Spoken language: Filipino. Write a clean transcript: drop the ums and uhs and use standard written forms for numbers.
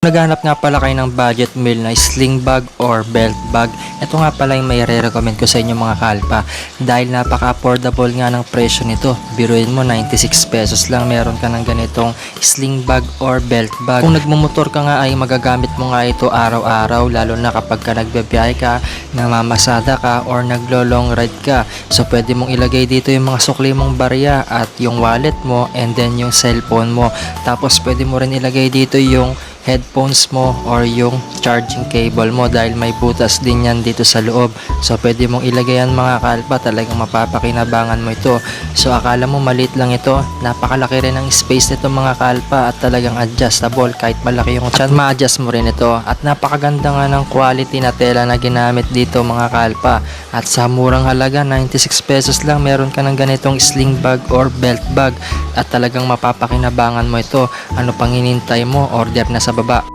Naghanap nga pala kayo ng budget meal na sling bag or belt bag, ito nga pala yung may re-recommend ko sa inyo mga kalpa dahil napaka-affordable nga ng presyo nito. Biruin mo 96 pesos lang meron ka ng ganitong sling bag or belt bag. Kung nagmumotor ka nga ay magagamit mo nga ito araw-araw, lalo na kapag ka nagbabiyahe ka, namamasada ka or naglo-long ride ka. So pwede mong ilagay dito yung mga sukli mong barya at yung wallet mo and then yung cellphone mo. Tapos pwede mo rin ilagay dito yung headphones mo or yung charging cable mo dahil may butas din yan dito sa loob. So pwede mong ilagay yan mga kalpa, talagang mapapakinabangan mo ito. So akala mo maliit lang ito, napakalaki rin ang space nito mga kalpa at talagang adjustable kahit malaki yung chan, ma-adjust mo rin ito. At napakaganda nga ng quality na tela na ginamit dito mga kalpa. At sa murang halaga 96 pesos lang meron ka ng ganitong sling bag or belt bag at talagang mapapakinabangan mo ito. Ano pang hinintay mo? Order na sa baba.